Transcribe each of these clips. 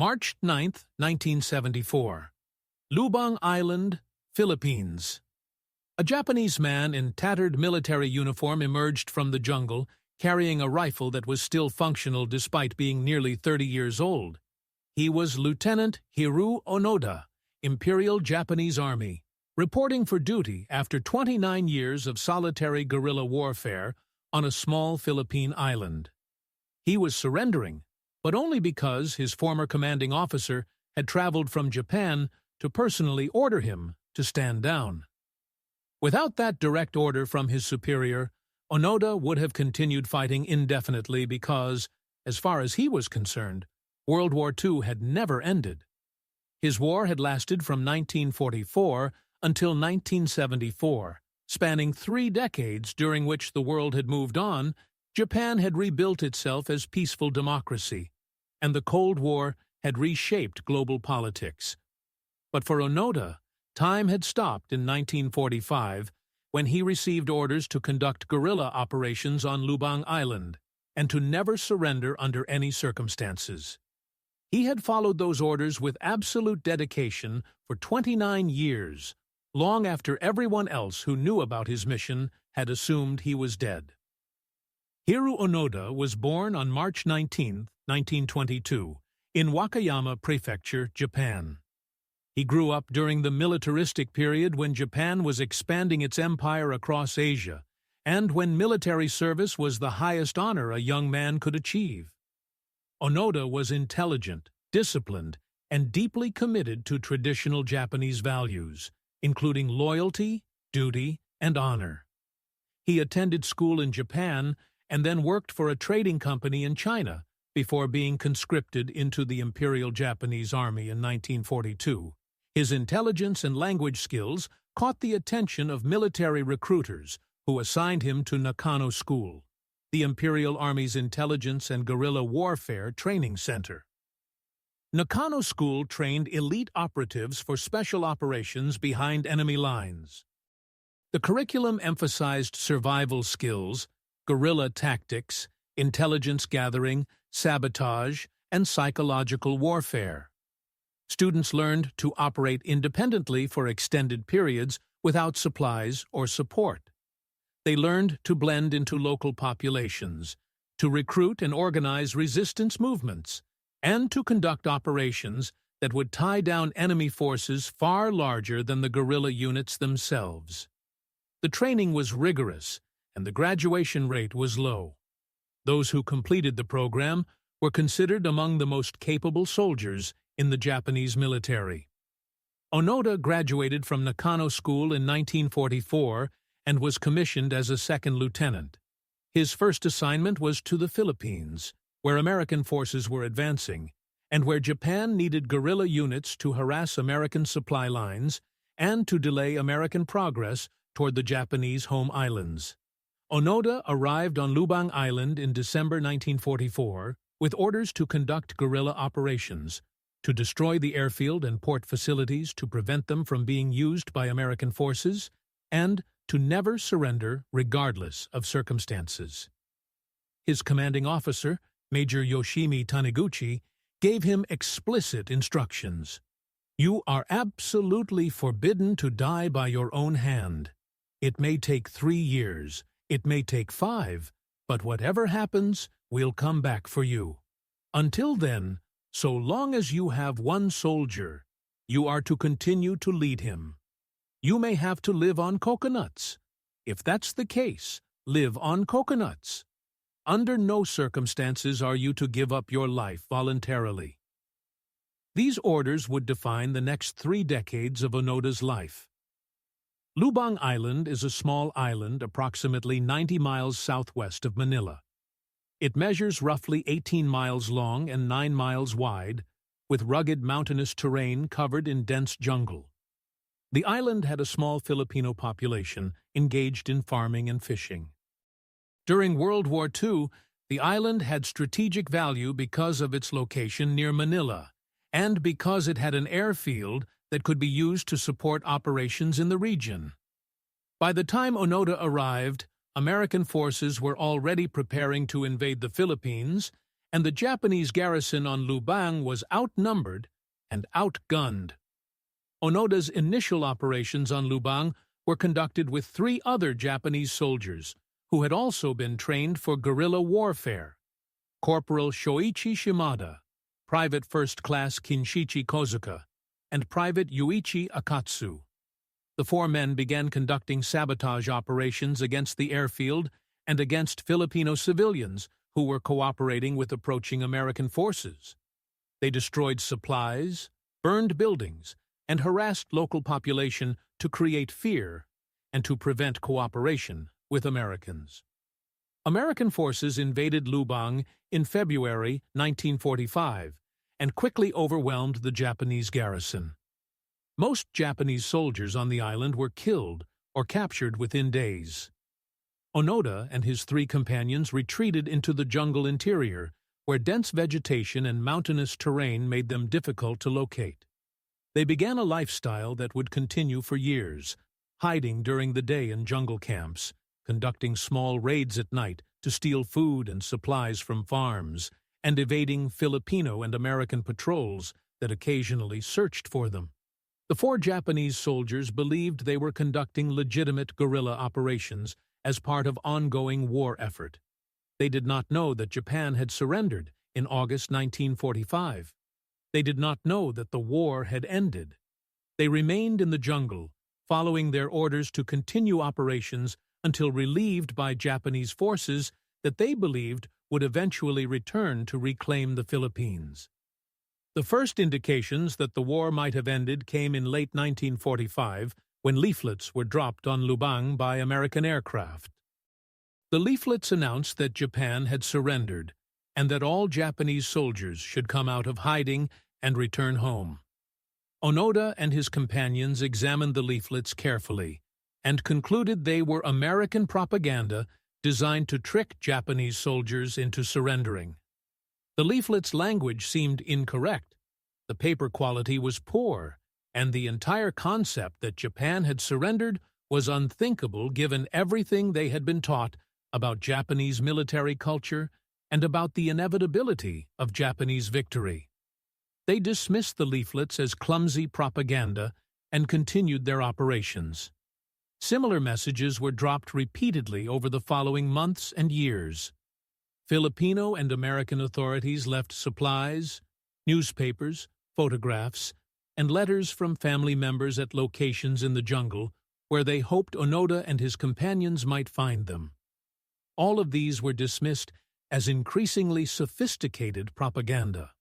March 9, 1974. Lubang Island, Philippines. A Japanese man in tattered military uniform emerged from the jungle, carrying a rifle that was still functional despite being nearly 30 years old. He was Lieutenant Hiroo Onoda, Imperial Japanese Army, reporting for duty after 29 years of solitary guerrilla warfare on a small Philippine island. He was surrendering, but only because his former commanding officer had traveled from Japan to personally order him to stand down. Without that direct order from his superior, Onoda would have continued fighting indefinitely because, as far as he was concerned, World War II had never ended. His war had lasted from 1944 until 1974, spanning 3 decades during which the world had moved on. Japan had rebuilt itself as peaceful democracy, and the Cold War had reshaped global politics. But for Onoda, time had stopped in 1945 when he received orders to conduct guerrilla operations on Lubang Island and to never surrender under any circumstances. He had followed those orders with absolute dedication for 29 years, long after everyone else who knew about his mission had assumed he was dead. Hiroo Onoda was born on March 19, 1922, in Wakayama Prefecture, Japan. He grew up during the militaristic period when Japan was expanding its empire across Asia, and when military service was the highest honor a young man could achieve. Onoda was intelligent, disciplined, and deeply committed to traditional Japanese values, including loyalty, duty, and honor. He attended school in Japan and then worked for a trading company in China before being conscripted into the Imperial Japanese Army in 1942. His intelligence and language skills caught the attention of military recruiters who assigned him to Nakano School, the Imperial Army's intelligence and guerrilla warfare training center. Nakano School trained elite operatives for special operations behind enemy lines. The curriculum emphasized survival skills, guerrilla tactics, intelligence gathering, sabotage, and psychological warfare. Students learned to operate independently for extended periods without supplies or support. They learned to blend into local populations, to recruit and organize resistance movements, and to conduct operations that would tie down enemy forces far larger than the guerrilla units themselves. The training was rigorous, and the graduation rate was low. Those who completed the program were considered among the most capable soldiers in the Japanese military. Onoda graduated from Nakano School in 1944 and was commissioned as a second lieutenant. His first assignment was to the Philippines, where American forces were advancing, and where Japan needed guerrilla units to harass American supply lines and to delay American progress toward the Japanese home islands. Onoda arrived on Lubang Island in December 1944 with orders to conduct guerrilla operations, to destroy the airfield and port facilities to prevent them from being used by American forces, and to never surrender regardless of circumstances. His commanding officer, Major Yoshimi Taniguchi, gave him explicit instructions. "You are absolutely forbidden to die by your own hand. It may take 3 years, it may take 5, but whatever happens, we'll come back for you. Until then, so long as you have one soldier, you are to continue to lead him. You may have to live on coconuts. If that's the case, live on coconuts. Under no circumstances are you to give up your life voluntarily." These orders would define the next 3 decades of Onoda's life. Lubang Island is a small island approximately 90 miles southwest of Manila. It measures roughly 18 miles long and 9 miles wide, with rugged mountainous terrain covered in dense jungle. The island had a small Filipino population engaged in farming and fishing. During World War II, the island had strategic value because of its location near Manila, and because it had an airfield that could be used to support operations in the region. By the time Onoda arrived, American forces were already preparing to invade the Philippines, and the Japanese garrison on Lubang was outnumbered and outgunned. Onoda's initial operations on Lubang were conducted with 3 other Japanese soldiers who had also been trained for guerrilla warfare: Corporal Shoichi Shimada, Private First Class Kinshichi Kozuka, and Private Yuichi Akatsu. The 4 men began conducting sabotage operations against the airfield and against Filipino civilians who were cooperating with approaching American forces. They destroyed supplies, burned buildings, and harassed local population to create fear and to prevent cooperation with Americans. American forces invaded Lubang in February 1945 and quickly overwhelmed the Japanese garrison. Most Japanese soldiers on the island were killed or captured within days. Onoda and his 3 companions retreated into the jungle interior, where dense vegetation and mountainous terrain made them difficult to locate. They began a lifestyle that would continue for years, hiding during the day in jungle camps, conducting small raids at night to steal food and supplies from farms, and evading Filipino and American patrols that occasionally searched for them. The 4 Japanese soldiers believed they were conducting legitimate guerrilla operations as part of ongoing war effort. They did not know that Japan had surrendered in August 1945. They did not know that the war had ended. They remained in the jungle, following their orders to continue operations until relieved by Japanese forces that they believed would eventually return to reclaim the Philippines. The first indications that the war might have ended came in late 1945 when leaflets were dropped on Lubang by American aircraft. The leaflets announced that Japan had surrendered and that all Japanese soldiers should come out of hiding and return home. Onoda and his companions examined the leaflets carefully and concluded they were American propaganda designed to trick Japanese soldiers into surrendering. The leaflet's language seemed incorrect, the paper quality was poor, and the entire concept that Japan had surrendered was unthinkable given everything they had been taught about Japanese military culture and about the inevitability of Japanese victory. They dismissed the leaflets as clumsy propaganda and continued their operations. Similar messages were dropped repeatedly over the following months and years. Filipino and American authorities left supplies, newspapers, photographs, and letters from family members at locations in the jungle where they hoped Onoda and his companions might find them. All of these were dismissed as increasingly sophisticated propaganda.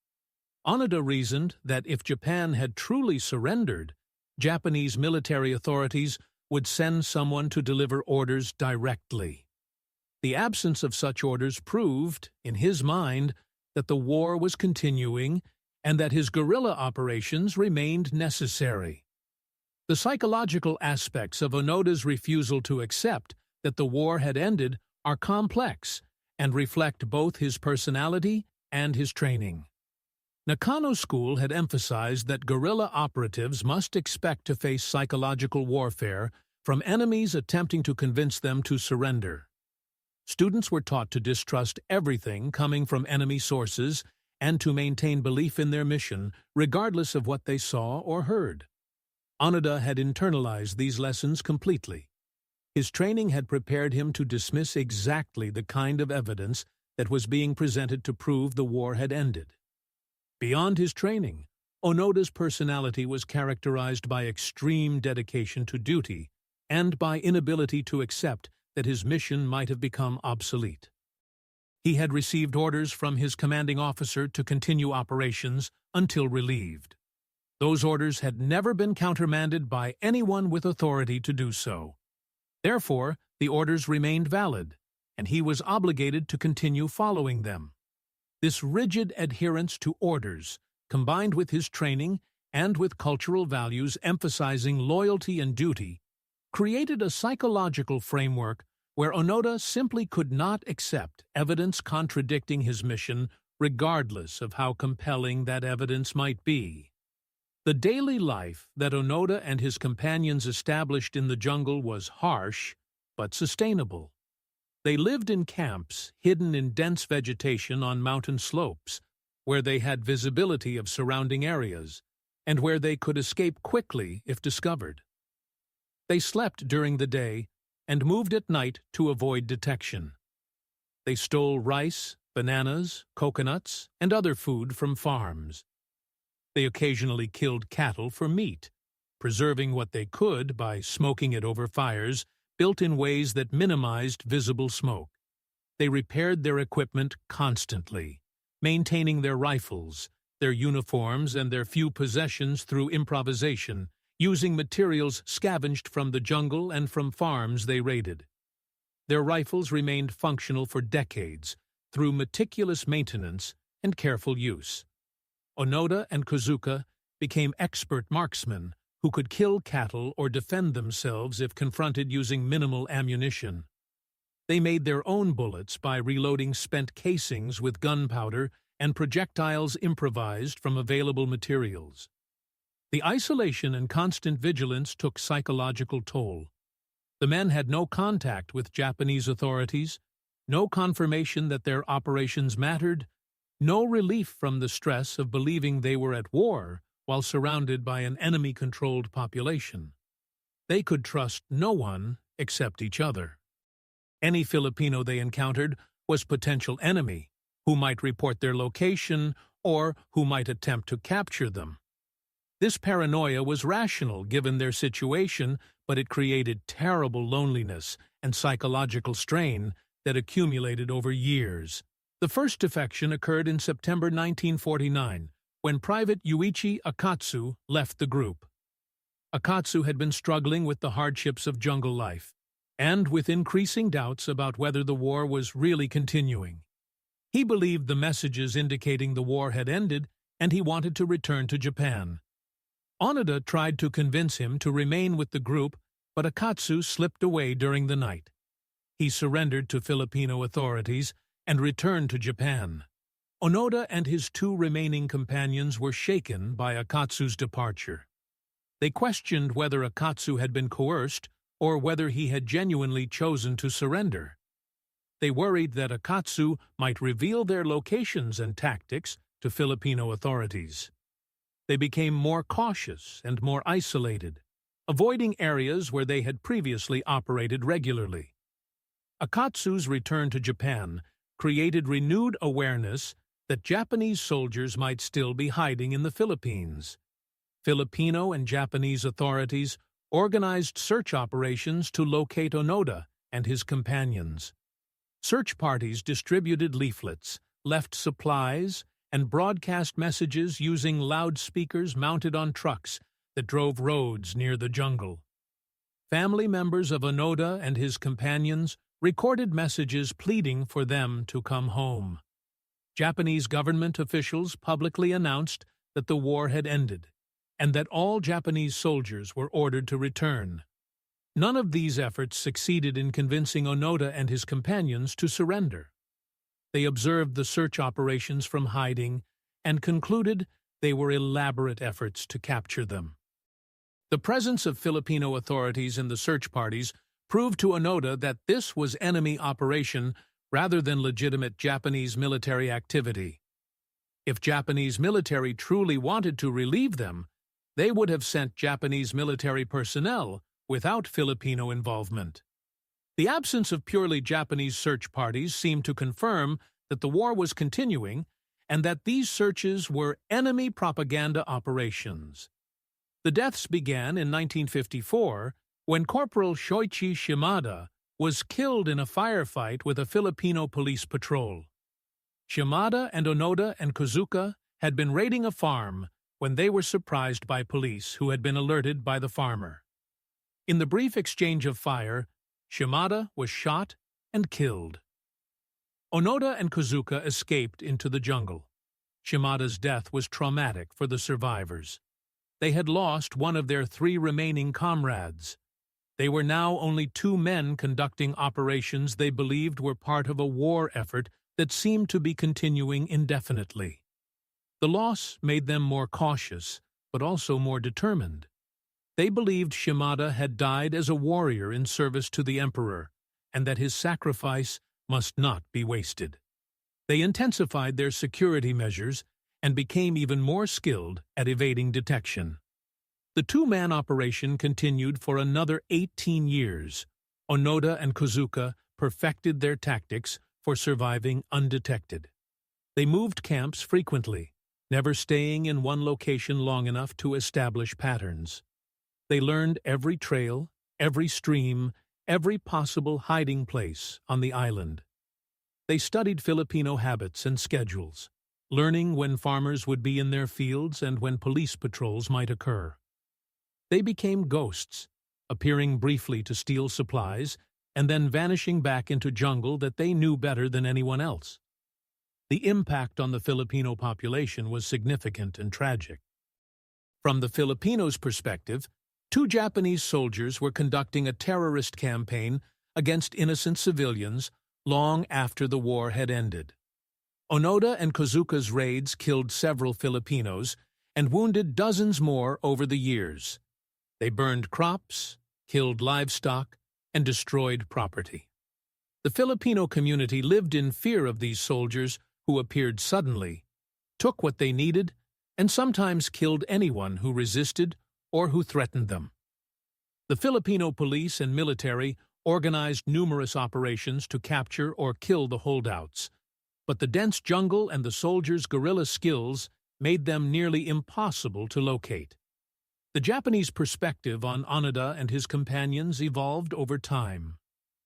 Onoda reasoned that if Japan had truly surrendered, Japanese military authorities would send someone to deliver orders directly. The absence of such orders proved, in his mind, that the war was continuing and that his guerrilla operations remained necessary. The psychological aspects of Onoda's refusal to accept that the war had ended are complex and reflect both his personality and his training. Nakano School had emphasized that guerrilla operatives must expect to face psychological warfare from enemies attempting to convince them to surrender. Students were taught to distrust everything coming from enemy sources and to maintain belief in their mission, regardless of what they saw or heard. Onoda had internalized these lessons completely. His training had prepared him to dismiss exactly the kind of evidence that was being presented to prove the war had ended. Beyond his training, Onoda's personality was characterized by extreme dedication to duty and by inability to accept that his mission might have become obsolete. He had received orders from his commanding officer to continue operations until relieved. Those orders had never been countermanded by anyone with authority to do so. Therefore, the orders remained valid, and he was obligated to continue following them. This rigid adherence to orders, combined with his training and with cultural values emphasizing loyalty and duty, created a psychological framework where Onoda simply could not accept evidence contradicting his mission, regardless of how compelling that evidence might be. The daily life that Onoda and his companions established in the jungle was harsh, but sustainable. They lived in camps hidden in dense vegetation on mountain slopes, where they had visibility of surrounding areas, and where they could escape quickly if discovered. They slept during the day and moved at night to avoid detection. They stole rice, bananas, coconuts, and other food from farms. They occasionally killed cattle for meat, preserving what they could by smoking it over fires built in ways that minimized visible smoke. They repaired their equipment constantly, maintaining their rifles, their uniforms, and their few possessions through improvisation, using materials scavenged from the jungle and from farms they raided. Their rifles remained functional for decades through meticulous maintenance and careful use. Onoda and Kozuka became expert marksmen who could kill cattle or defend themselves if confronted using minimal ammunition. They made their own bullets by reloading spent casings with gunpowder and projectiles improvised from available materials. The isolation and constant vigilance took psychological toll. The men had no contact with Japanese authorities, no confirmation that their operations mattered, no relief from the stress of believing they were at war while surrounded by an enemy-controlled population. They could trust no one except each other. Any Filipino they encountered was potential enemy, who might report their location or who might attempt to capture them. This paranoia was rational given their situation, but it created terrible loneliness and psychological strain that accumulated over years. The first defection occurred in September 1949, when Private Yuichi Akatsu left the group. Akatsu had been struggling with the hardships of jungle life, and with increasing doubts about whether the war was really continuing. He believed the messages indicating the war had ended, and he wanted to return to Japan. Onoda tried to convince him to remain with the group, but Akatsu slipped away during the night. He surrendered to Filipino authorities and returned to Japan. Onoda and his two remaining companions were shaken by Akatsu's departure. They questioned whether Akatsu had been coerced or whether he had genuinely chosen to surrender. They worried that Akatsu might reveal their locations and tactics to Filipino authorities. They became more cautious and more isolated, avoiding areas where they had previously operated regularly. Akatsu's return to Japan created renewed awareness that Japanese soldiers might still be hiding in the Philippines. Filipino and Japanese authorities organized search operations to locate Onoda and his companions. Search parties distributed leaflets, left supplies, and broadcast messages using loudspeakers mounted on trucks that drove roads near the jungle. Family members of Onoda and his companions recorded messages pleading for them to come home. Japanese government officials publicly announced that the war had ended, and that all Japanese soldiers were ordered to return. None of these efforts succeeded in convincing Onoda and his companions to surrender. They observed the search operations from hiding and concluded they were elaborate efforts to capture them. The presence of Filipino authorities in the search parties proved to Onoda that this was enemy operation rather than legitimate Japanese military activity. If Japanese military truly wanted to relieve them, they would have sent Japanese military personnel without Filipino involvement. The absence of purely Japanese search parties seemed to confirm that the war was continuing and that these searches were enemy propaganda operations. The deaths began in 1954 when Corporal Shoichi Shimada was killed in a firefight with a Filipino police patrol. Shimada and Onoda and Kozuka had been raiding a farm when they were surprised by police who had been alerted by the farmer. In the brief exchange of fire, Shimada was shot and killed. Onoda and Kozuka escaped into the jungle. Shimada's death was traumatic for the survivors. They had lost one of their 3 remaining comrades. They were now only 2 men conducting operations they believed were part of a war effort that seemed to be continuing indefinitely. The loss made them more cautious, but also more determined. They believed Shimada had died as a warrior in service to the emperor, and that his sacrifice must not be wasted. They intensified their security measures and became even more skilled at evading detection. The two-man operation continued for another 18 years. Onoda and Kozuka perfected their tactics for surviving undetected. They moved camps frequently, never staying in one location long enough to establish patterns. They learned every trail, every stream, every possible hiding place on the island. They studied Filipino habits and schedules, learning when farmers would be in their fields and when police patrols might occur. They became ghosts, appearing briefly to steal supplies and then vanishing back into jungle that they knew better than anyone else. The impact on the Filipino population was significant and tragic. From the Filipinos' perspective, two Japanese soldiers were conducting a terrorist campaign against innocent civilians long after the war had ended. Onoda and Kozuka's raids killed several Filipinos and wounded dozens more over the years. They burned crops, killed livestock, and destroyed property. The Filipino community lived in fear of these soldiers who appeared suddenly, took what they needed, and sometimes killed anyone who resisted or who threatened them. The Filipino police and military organized numerous operations to capture or kill the holdouts, but the dense jungle and the soldiers' guerrilla skills made them nearly impossible to locate. The Japanese perspective on Onoda and his companions evolved over time.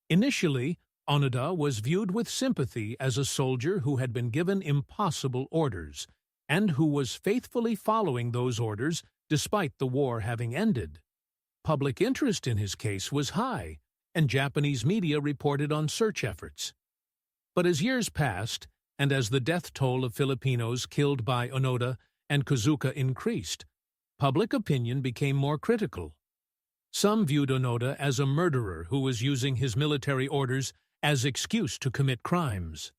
Initially, Onoda was viewed with sympathy as a soldier who had been given impossible orders, and who was faithfully following those orders despite the war having ended. Public interest in his case was high, and Japanese media reported on search efforts. But as years passed, and as the death toll of Filipinos killed by Onoda and Kozuka increased, public opinion became more critical. Some viewed Onoda as a murderer who was using his military orders as excuse to commit crimes.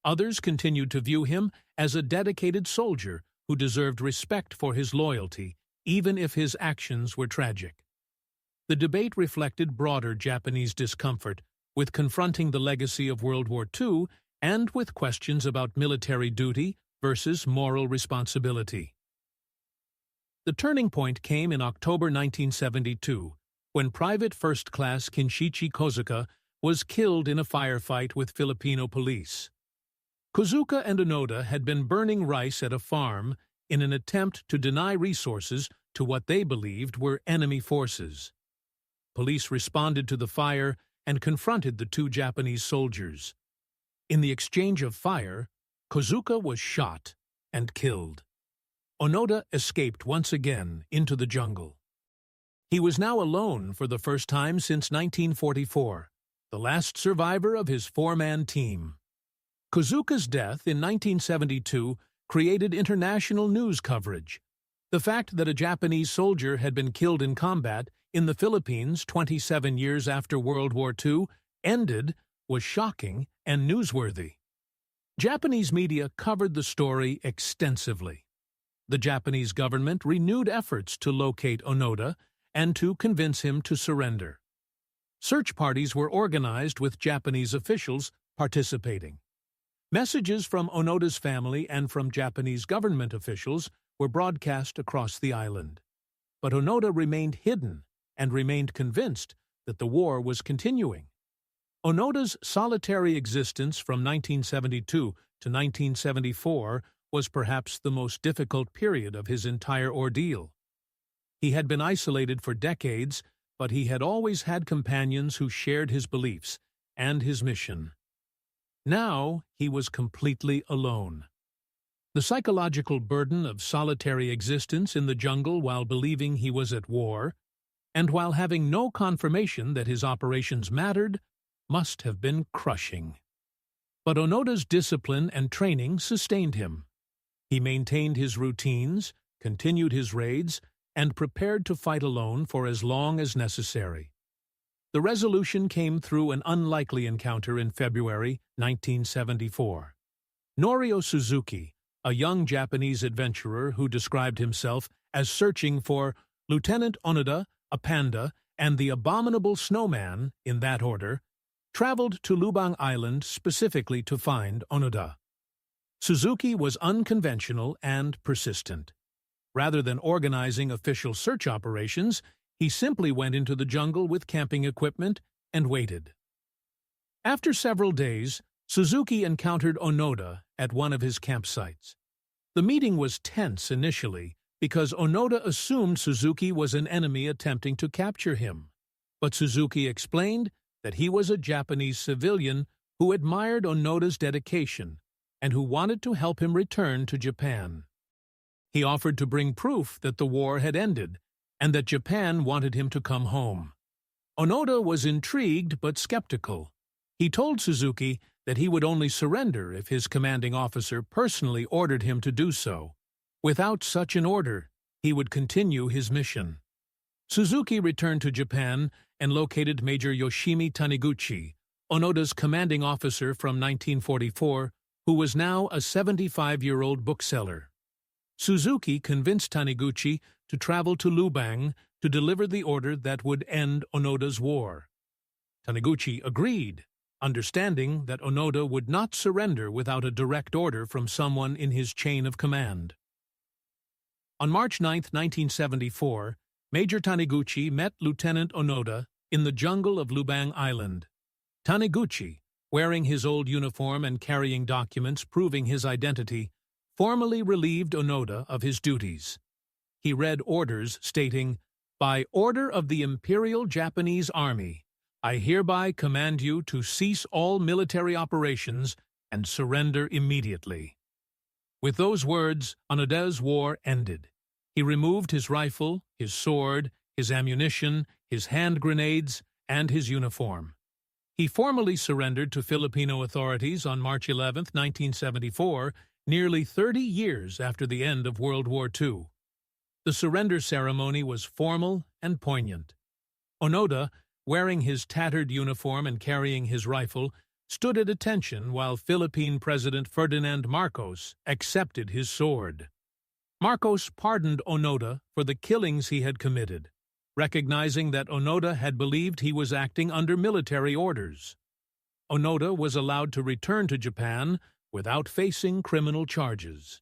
Others continued to view him as a dedicated soldier who deserved respect for his loyalty, even if his actions were tragic. The debate reflected broader Japanese discomfort with confronting the legacy of World War II and with questions about military duty versus moral responsibility. The turning point came in October 1972, when Private First Class Kinshichi Kozuka was killed in a firefight with Filipino police. Kozuka and Onoda had been burning rice at a farm in an attempt to deny resources to what they believed were enemy forces. Police responded to the fire and confronted the two Japanese soldiers. In the exchange of fire, Kozuka was shot and killed. Onoda escaped once again into the jungle. He was now alone for the first time since 1944, the last survivor of his four-man team. Kozuka's death in 1972 created international news coverage. The fact that a Japanese soldier had been killed in combat in the Philippines 27 years after World War II ended was shocking and newsworthy. Japanese media covered the story extensively. The Japanese government renewed efforts to locate Onoda and to convince him to surrender. Search parties were organized with Japanese officials participating. Messages from Onoda's family and from Japanese government officials were broadcast across the island. But Onoda remained hidden and remained convinced that the war was continuing. Onoda's solitary existence from 1972 to 1974 was perhaps the most difficult period of his entire ordeal. He had been isolated for decades, but he had always had companions who shared his beliefs and his mission. Now he was completely alone. The psychological burden of solitary existence in the jungle while believing he was at war, and while having no confirmation that his operations mattered, must have been crushing. But Onoda's discipline and training sustained him. He maintained his routines, continued his raids, and prepared to fight alone for as long as necessary. The resolution came through an unlikely encounter in February 1974. Norio Suzuki, a young Japanese adventurer who described himself as searching for Lieutenant Onoda, a panda, and the abominable snowman, in that order, traveled to Lubang Island specifically to find Onoda. Suzuki was unconventional and persistent. Rather than organizing official search operations, he simply went into the jungle with camping equipment and waited. After several days, Suzuki encountered Onoda at one of his campsites. The meeting was tense initially because Onoda assumed Suzuki was an enemy attempting to capture him. But Suzuki explained that he was a Japanese civilian who admired Onoda's dedication and who wanted to help him return to Japan. He offered to bring proof that the war had ended and that Japan wanted him to come home. Onoda was intrigued but skeptical. He told Suzuki that he would only surrender if his commanding officer personally ordered him to do so. Without such an order, he would continue his mission. Suzuki returned to Japan and located Major Yoshimi Taniguchi, Onoda's commanding officer from 1944, who was now a 75-year-old bookseller. Suzuki convinced Taniguchi to travel to Lubang to deliver the order that would end Onoda's war. Taniguchi agreed, understanding that Onoda would not surrender without a direct order from someone in his chain of command. On March 9, 1974, Major Taniguchi met Lieutenant Onoda in the jungle of Lubang Island. Taniguchi, wearing his old uniform and carrying documents proving his identity, formally relieved Onoda of his duties. He read orders stating, "By order of the Imperial Japanese Army, I hereby command you to cease all military operations and surrender immediately." With those words, Onoda's war ended. He removed his rifle, his sword, his ammunition, his hand grenades, and his uniform. He formally surrendered to Filipino authorities on March 11, 1974, nearly 30 years after the end of World War II. The surrender ceremony was formal and poignant. Onoda, wearing his tattered uniform and carrying his rifle, stood at attention while Philippine President Ferdinand Marcos accepted his sword. Marcos pardoned Onoda for the killings he had committed, recognizing that Onoda had believed he was acting under military orders. Onoda was allowed to return to Japan without facing criminal charges.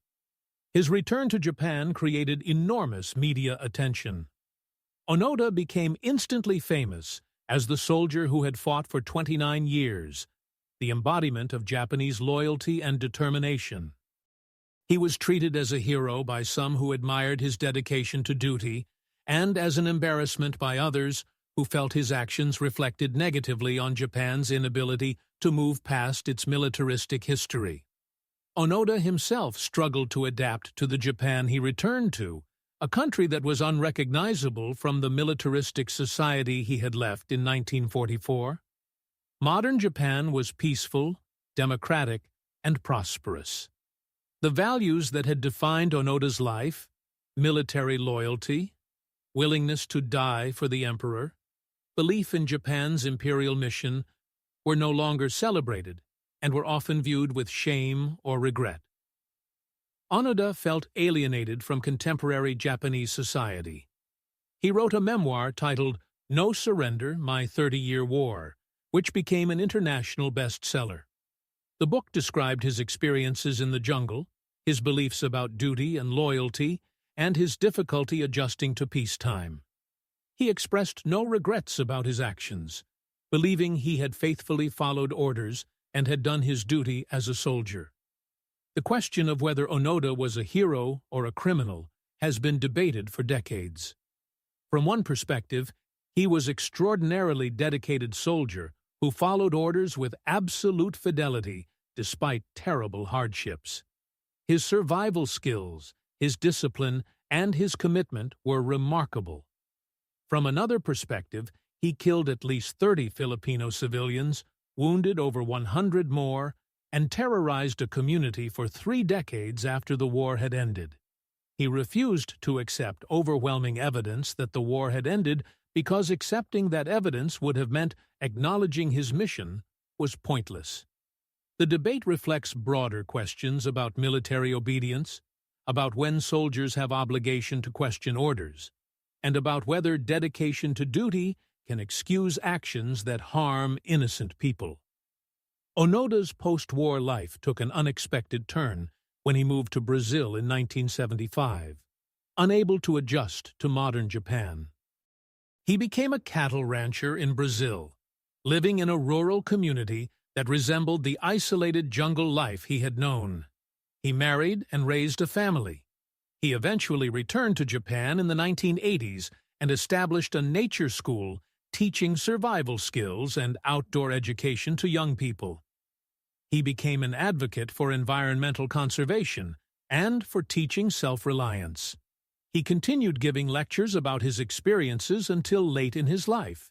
His return to Japan created enormous media attention. Onoda became instantly famous as the soldier who had fought for 29 years, the embodiment of Japanese loyalty and determination. He was treated as a hero by some who admired his dedication to duty, and as an embarrassment by others who felt his actions reflected negatively on Japan's inability to move past its militaristic history. Onoda himself struggled to adapt to the Japan he returned to, a country that was unrecognizable from the militaristic society he had left in 1944. Modern Japan was peaceful, democratic, and prosperous. The values that had defined Onoda's life, military loyalty, willingness to die for the emperor, belief in Japan's imperial mission, were no longer celebrated and were often viewed with shame or regret. Onoda felt alienated from contemporary Japanese society. He wrote a memoir titled No Surrender, My 30-Year War, which became an international bestseller. The book described his experiences in the jungle, his beliefs about duty and loyalty, and his difficulty adjusting to peacetime. He expressed no regrets about his actions, believing he had faithfully followed orders and had done his duty as a soldier. The question of whether Onoda was a hero or a criminal has been debated for decades. From one perspective, he was an extraordinarily dedicated soldier who followed orders with absolute fidelity despite terrible hardships. His survival skills, his discipline, and his commitment were remarkable. From another perspective, he killed at least 30 Filipino civilians, wounded over 100 more, and terrorized a community for 3 decades after the war had ended. He refused to accept overwhelming evidence that the war had ended because accepting that evidence would have meant acknowledging his mission was pointless. The debate reflects broader questions about military obedience, about when soldiers have obligation to question orders, and about whether dedication to duty can excuse actions that harm innocent people. Onoda's post-war life took an unexpected turn when he moved to Brazil in 1975, unable to adjust to modern Japan. He became a cattle rancher in Brazil, living in a rural community that resembled the isolated jungle life he had known. He married and raised a family. He eventually returned to Japan in the 1980s and established a nature school teaching survival skills and outdoor education to young people. He became an advocate for environmental conservation and for teaching self-reliance. He continued giving lectures about his experiences until late in his life.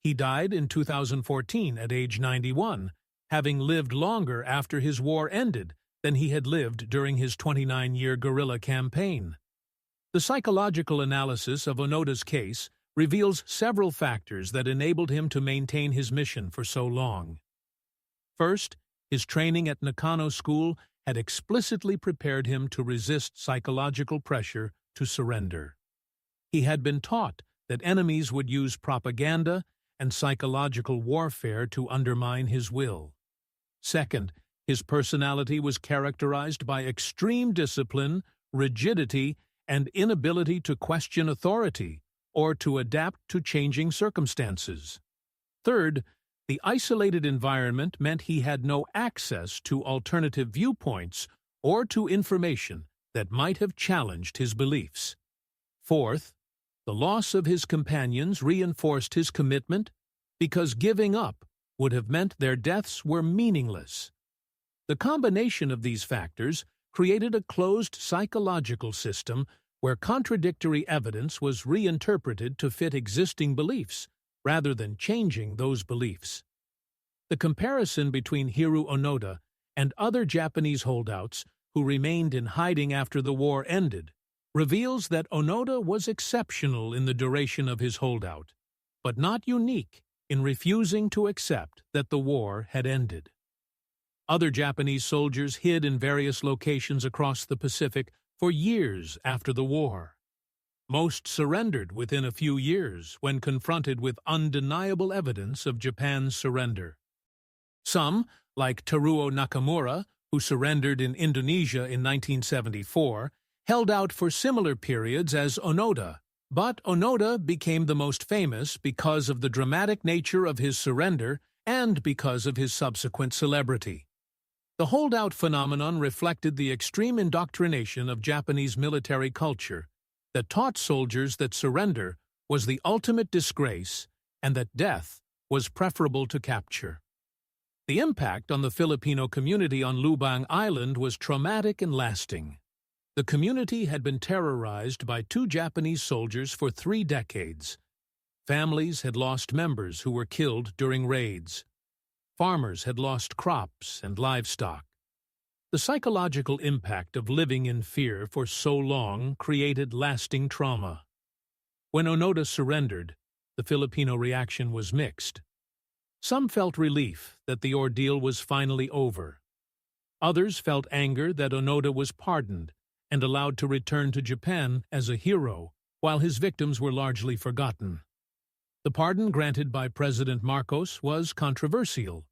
He died in 2014 at age 91, having lived longer after his war ended than he had lived during his 29-year guerrilla campaign. The psychological analysis of Onoda's case reveals several factors that enabled him to maintain his mission for so long. First, his training at Nakano School had explicitly prepared him to resist psychological pressure to surrender. He had been taught that enemies would use propaganda and psychological warfare to undermine his will. Second, his personality was characterized by extreme discipline, rigidity, and inability to question authority or to adapt to changing circumstances. Third, the isolated environment meant he had no access to alternative viewpoints or to information that might have challenged his beliefs. Fourth, the loss of his companions reinforced his commitment because giving up would have meant their deaths were meaningless. The combination of these factors created a closed psychological system where contradictory evidence was reinterpreted to fit existing beliefs, rather than changing those beliefs. The comparison between Hiroo Onoda and other Japanese holdouts who remained in hiding after the war ended reveals that Onoda was exceptional in the duration of his holdout, but not unique in refusing to accept that the war had ended. Other Japanese soldiers hid in various locations across the Pacific for years after the war. Most surrendered within a few years when confronted with undeniable evidence of Japan's surrender. Some, like Teruo Nakamura, who surrendered in Indonesia in 1974, held out for similar periods as Onoda, but Onoda became the most famous because of the dramatic nature of his surrender and because of his subsequent celebrity. The holdout phenomenon reflected the extreme indoctrination of Japanese military culture that taught soldiers that surrender was the ultimate disgrace and that death was preferable to capture. The impact on the Filipino community on Lubang Island was traumatic and lasting. The community had been terrorized by 2 Japanese soldiers for 3 decades. Families had lost members who were killed during raids. Farmers had lost crops and livestock. The psychological impact of living in fear for so long created lasting trauma. When Onoda surrendered, the Filipino reaction was mixed. Some felt relief that the ordeal was finally over. Others felt anger that Onoda was pardoned and allowed to return to Japan as a hero, while his victims were largely forgotten. The pardon granted by President Marcos was controversial,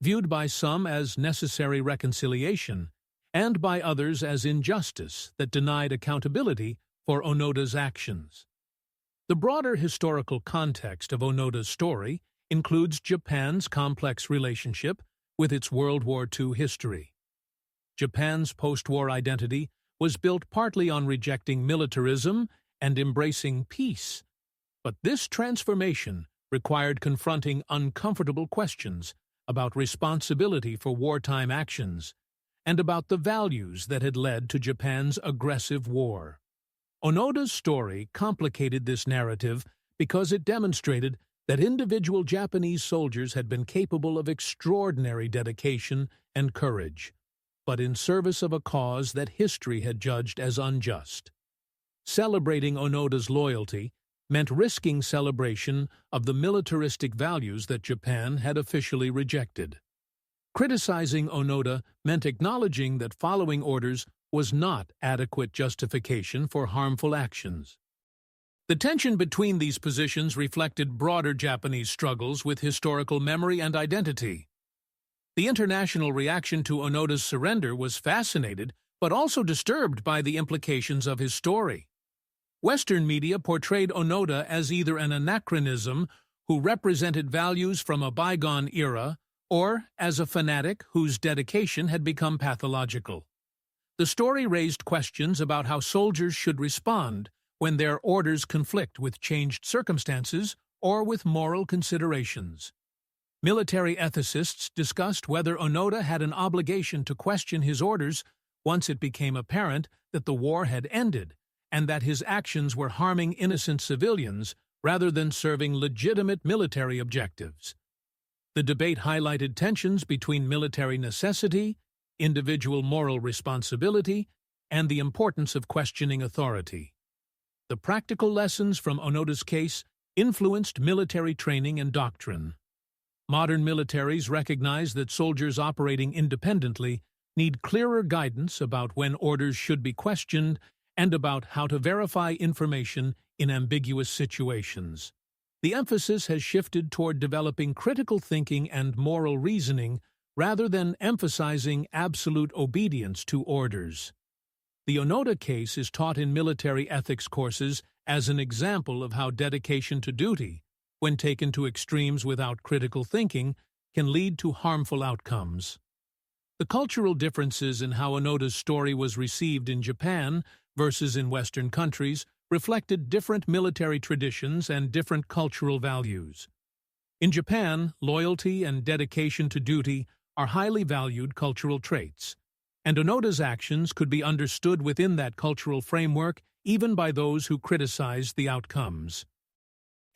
viewed by some as necessary reconciliation, and by others as injustice that denied accountability for Onoda's actions. The broader historical context of Onoda's story includes Japan's complex relationship with its World War II history. Japan's post-war identity was built partly on rejecting militarism and embracing peace, but this transformation required confronting uncomfortable questions about responsibility for wartime actions and about the values that had led to Japan's aggressive war. Onoda's story complicated this narrative because it demonstrated that individual Japanese soldiers had been capable of extraordinary dedication and courage, but in service of a cause that history had judged as unjust. Celebrating Onoda's loyalty meant risking celebration of the militaristic values that Japan had officially rejected. Criticizing Onoda meant acknowledging that following orders was not adequate justification for harmful actions. The tension between these positions reflected broader Japanese struggles with historical memory and identity. The international reaction to Onoda's surrender was fascinated, but also disturbed by the implications of his story. Western media portrayed Onoda as either an anachronism who represented values from a bygone era, or as a fanatic whose dedication had become pathological. The story raised questions about how soldiers should respond when their orders conflict with changed circumstances or with moral considerations. Military ethicists discussed whether Onoda had an obligation to question his orders once it became apparent that the war had ended and that his actions were harming innocent civilians rather than serving legitimate military objectives. The debate highlighted tensions between military necessity, individual moral responsibility, and the importance of questioning authority. The practical lessons from Onoda's case influenced military training and doctrine. Modern militaries recognize that soldiers operating independently need clearer guidance about when orders should be questioned and about how to verify information in ambiguous situations. The emphasis has shifted toward developing critical thinking and moral reasoning rather than emphasizing absolute obedience to orders. The Onoda case is taught in military ethics courses as an example of how dedication to duty, when taken to extremes without critical thinking, can lead to harmful outcomes. The cultural differences in how Onoda's story was received in Japan versus in Western countries reflected different military traditions and different cultural values. In Japan, loyalty and dedication to duty are highly valued cultural traits, and Onoda's actions could be understood within that cultural framework even by those who criticize the outcomes.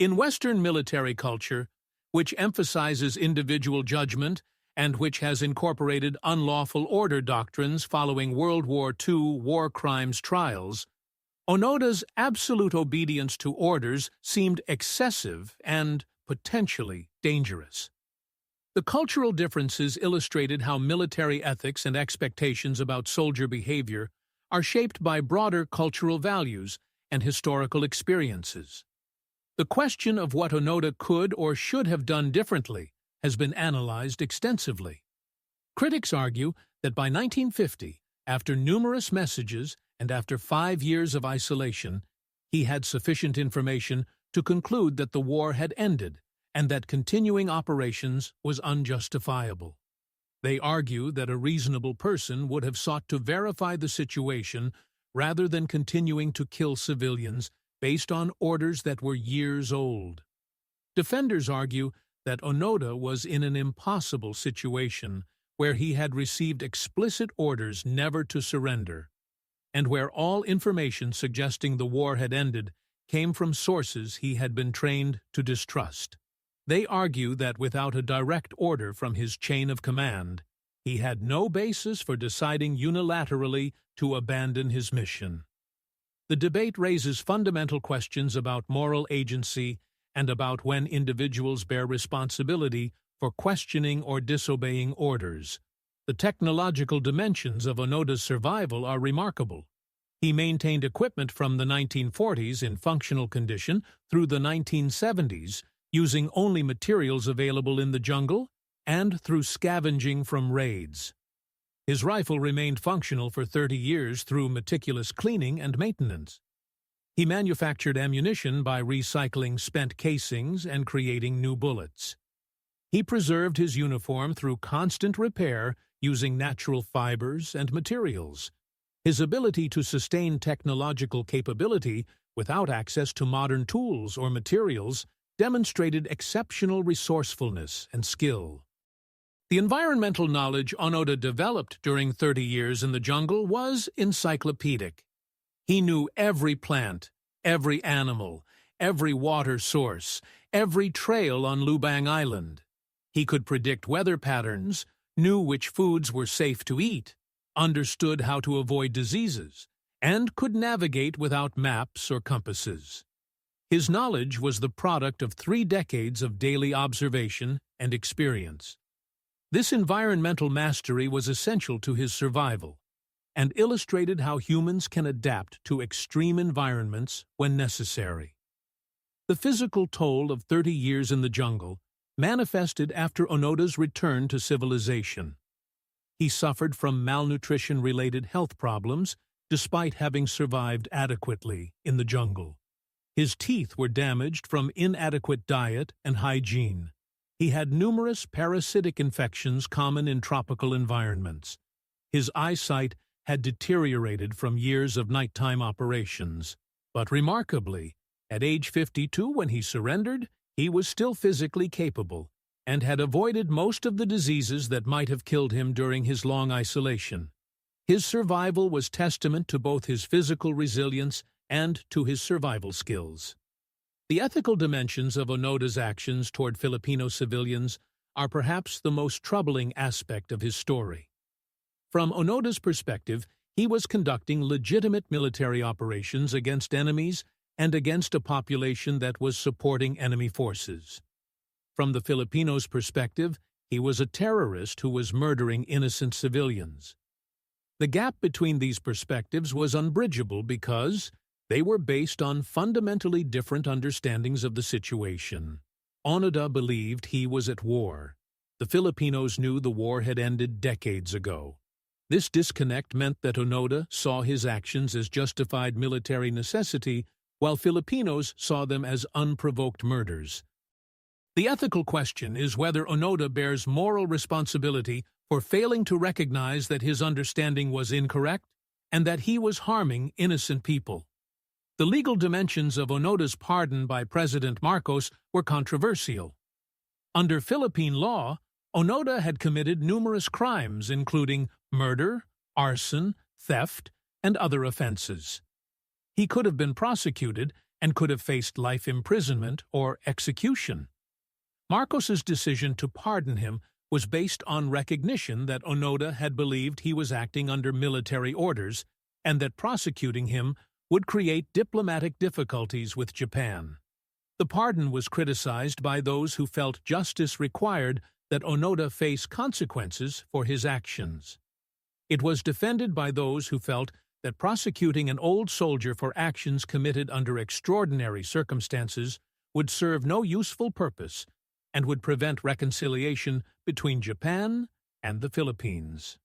In Western military culture, which emphasizes individual judgment and which has incorporated unlawful order doctrines following World War II war crimes trials, Onoda's absolute obedience to orders seemed excessive and potentially dangerous. The cultural differences illustrated how military ethics and expectations about soldier behavior are shaped by broader cultural values and historical experiences. The question of what Onoda could or should have done differently has been analyzed extensively. Critics argue that by 1950, after numerous messages and after 5 years of isolation, he had sufficient information to conclude that the war had ended and that continuing operations was unjustifiable. They argue that a reasonable person would have sought to verify the situation rather than continuing to kill civilians based on orders that were years old. Defenders argue that Onoda was in an impossible situation where he had received explicit orders never to surrender, and where all information suggesting the war had ended came from sources he had been trained to distrust. They argue that without a direct order from his chain of command, he had no basis for deciding unilaterally to abandon his mission. The debate raises fundamental questions about moral agency and about when individuals bear responsibility for questioning or disobeying orders. The technological dimensions of Onoda's survival are remarkable. He maintained equipment from the 1940s in functional condition through the 1970s, using only materials available in the jungle and through scavenging from raids. His rifle remained functional for 30 years through meticulous cleaning and maintenance. He manufactured ammunition by recycling spent casings and creating new bullets. He preserved his uniform through constant repair using natural fibers and materials. His ability to sustain technological capability without access to modern tools or materials demonstrated exceptional resourcefulness and skill. The environmental knowledge Onoda developed during 30 years in the jungle was encyclopedic. He knew every plant, every animal, every water source, every trail on Lubang Island. He could predict weather patterns, knew which foods were safe to eat, understood how to avoid diseases, and could navigate without maps or compasses. His knowledge was the product of 3 decades of daily observation and experience. This environmental mastery was essential to his survival and illustrated how humans can adapt to extreme environments when necessary. The physical toll of 30 years in the jungle manifested after Onoda's return to civilization. He suffered from malnutrition-related health problems despite having survived adequately in the jungle. His teeth were damaged from inadequate diet and hygiene. He had numerous parasitic infections common in tropical environments. His eyesight had deteriorated from years of nighttime operations. But remarkably, at age 52 when he surrendered, he was still physically capable and had avoided most of the diseases that might have killed him during his long isolation. His survival was testament to both his physical resilience and to his survival skills. The ethical dimensions of Onoda's actions toward Filipino civilians are perhaps the most troubling aspect of his story. From Onoda's perspective, he was conducting legitimate military operations against enemies and against a population that was supporting enemy forces. From the Filipinos' perspective, he was a terrorist who was murdering innocent civilians. The gap between these perspectives was unbridgeable because they were based on fundamentally different understandings of the situation. Onoda believed he was at war. The Filipinos knew the war had ended decades ago. This disconnect meant that Onoda saw his actions as justified military necessity, while Filipinos saw them as unprovoked murders. The ethical question is whether Onoda bears moral responsibility for failing to recognize that his understanding was incorrect and that he was harming innocent people. The legal dimensions of Onoda's pardon by President Marcos were controversial. Under Philippine law, Onoda had committed numerous crimes, including murder, arson, theft, and other offenses. He could have been prosecuted and could have faced life imprisonment or execution. Marcos's decision to pardon him was based on recognition that Onoda had believed he was acting under military orders and that prosecuting him would create diplomatic difficulties with Japan. The pardon was criticized by those who felt justice required that Onoda face consequences for his actions. It was defended by those who felt that prosecuting an old soldier for actions committed under extraordinary circumstances would serve no useful purpose and would prevent reconciliation between Japan and the Philippines.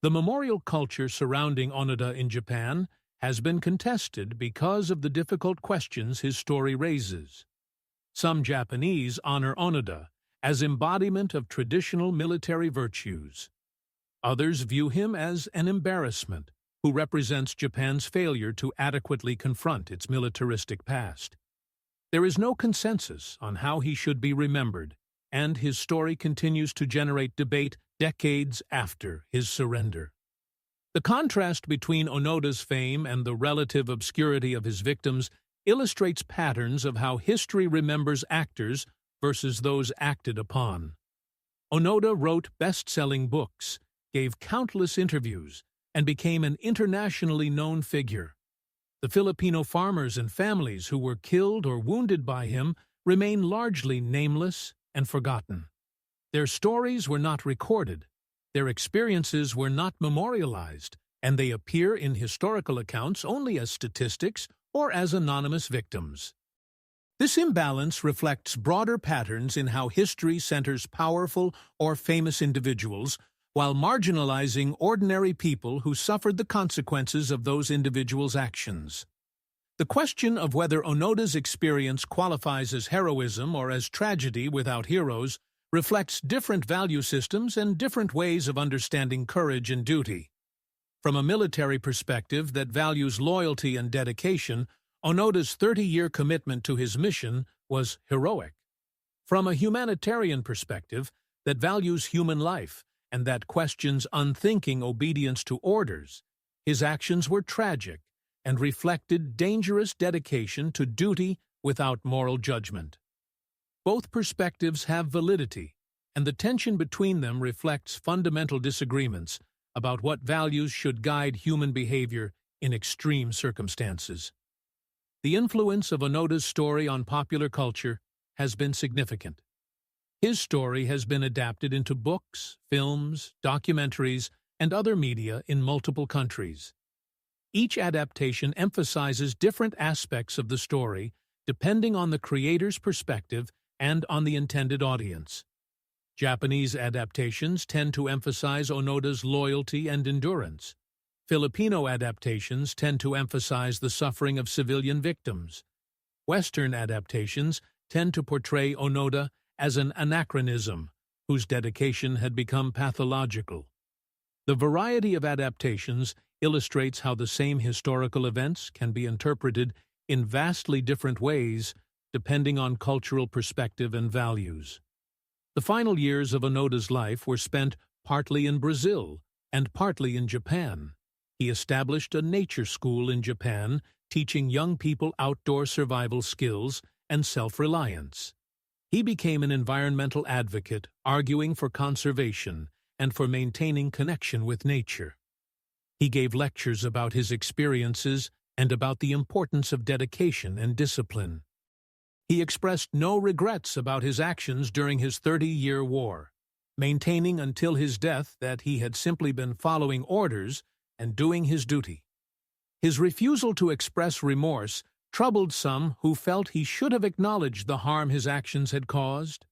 The memorial culture surrounding Onoda in Japan has been contested because of the difficult questions his story raises. Some Japanese honor Onoda as embodiment of traditional military virtues. Others view him as an embarrassment who represents Japan's failure to adequately confront its militaristic past. There is no consensus on how he should be remembered, and his story continues to generate debate decades after his surrender. The contrast between Onoda's fame and the relative obscurity of his victims illustrates patterns of how history remembers actors versus those acted upon. Onoda wrote best-selling books, gave countless interviews, and became an internationally known figure. The Filipino farmers and families who were killed or wounded by him remain largely nameless and forgotten. Their stories were not recorded, their experiences were not memorialized, and they appear in historical accounts only as statistics or as anonymous victims. This imbalance reflects broader patterns in how history centers powerful or famous individuals while marginalizing ordinary people who suffered the consequences of those individuals' actions. The question of whether Onoda's experience qualifies as heroism or as tragedy without heroes reflects different value systems and different ways of understanding courage and duty. From a military perspective that values loyalty and dedication, Onoda's 30-year commitment to his mission was heroic. From a humanitarian perspective that values human life and that questions unthinking obedience to orders, his actions were tragic and reflected dangerous dedication to duty without moral judgment. Both perspectives have validity, and the tension between them reflects fundamental disagreements about what values should guide human behavior in extreme circumstances. The influence of Onoda's story on popular culture has been significant. His story has been adapted into books, films, documentaries, and other media in multiple countries. Each adaptation emphasizes different aspects of the story depending on the creator's perspective and on the intended audience. Japanese adaptations tend to emphasize Onoda's loyalty and endurance. Filipino adaptations tend to emphasize the suffering of civilian victims. Western adaptations tend to portray Onoda as an anachronism, whose dedication had become pathological. The variety of adaptations illustrates how the same historical events can be interpreted in vastly different ways depending on cultural perspective and values. The final years of Onoda's life were spent partly in Brazil and partly in Japan. He established a nature school in Japan, teaching young people outdoor survival skills and self-reliance. He became an environmental advocate, arguing for conservation and for maintaining connection with nature. He gave lectures about his experiences and about the importance of dedication and discipline. He expressed no regrets about his actions during his 30-year war, maintaining until his death that he had simply been following orders and doing his duty. His refusal to express remorse troubled some who felt he should have acknowledged the harm his actions had caused.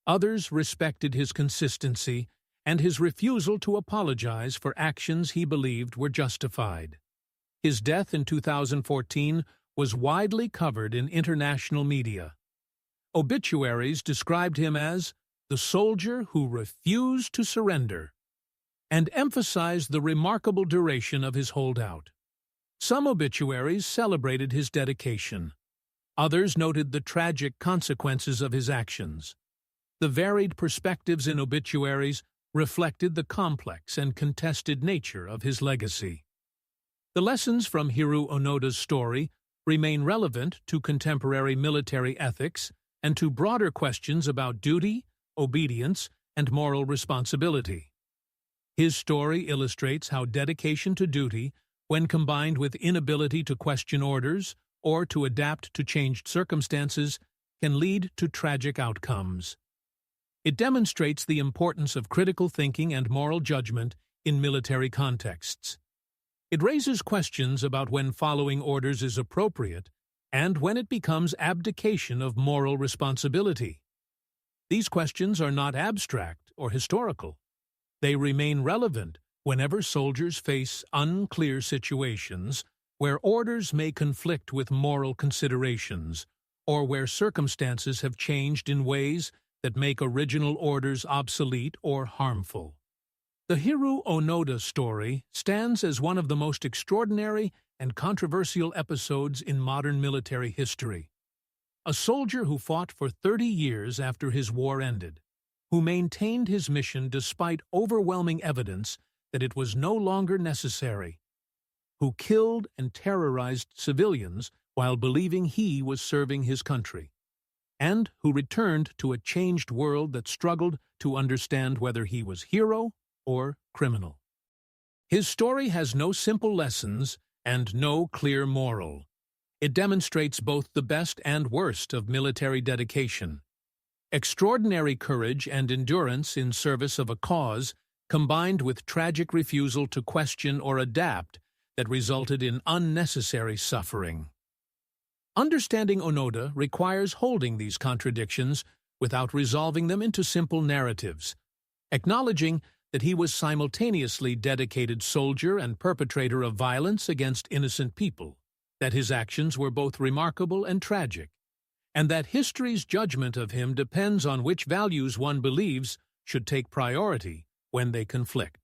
Others respected his consistency and his refusal to apologize for actions he believed were justified. His death in 2014 was widely covered in international media. Obituaries described him as the soldier who refused to surrender and emphasized the remarkable duration of his holdout. Some obituaries celebrated his dedication. Others noted the tragic consequences of his actions. The varied perspectives in obituaries reflected the complex and contested nature of his legacy. The lessons from Hiroo Onoda's story remain relevant to contemporary military ethics and to broader questions about duty, obedience, and moral responsibility. His story illustrates how dedication to duty, when combined with inability to question orders or to adapt to changed circumstances, can lead to tragic outcomes. It demonstrates the importance of critical thinking and moral judgment in military contexts. It raises questions about when following orders is appropriate and when it becomes abdication of moral responsibility. These questions are not abstract or historical. They remain relevant whenever soldiers face unclear situations where orders may conflict with moral considerations or where circumstances have changed in ways that make original orders obsolete or harmful. The Hiroo Onoda story stands as one of the most extraordinary and controversial episodes in modern military history. A soldier who fought for 30 years after his war ended, who maintained his mission despite overwhelming evidence that it was no longer necessary, who killed and terrorized civilians while believing he was serving his country, and who returned to a changed world that struggled to understand whether he was hero or criminal. His story has no simple lessons and no clear moral. It demonstrates both the best and worst of military dedication. Extraordinary courage and endurance in service of a cause combined with tragic refusal to question or adapt that resulted in unnecessary suffering. Understanding Onoda requires holding these contradictions without resolving them into simple narratives, acknowledging that he was simultaneously dedicated soldier and perpetrator of violence against innocent people, that his actions were both remarkable and tragic, and that history's judgment of him depends on which values one believes should take priority when they conflict.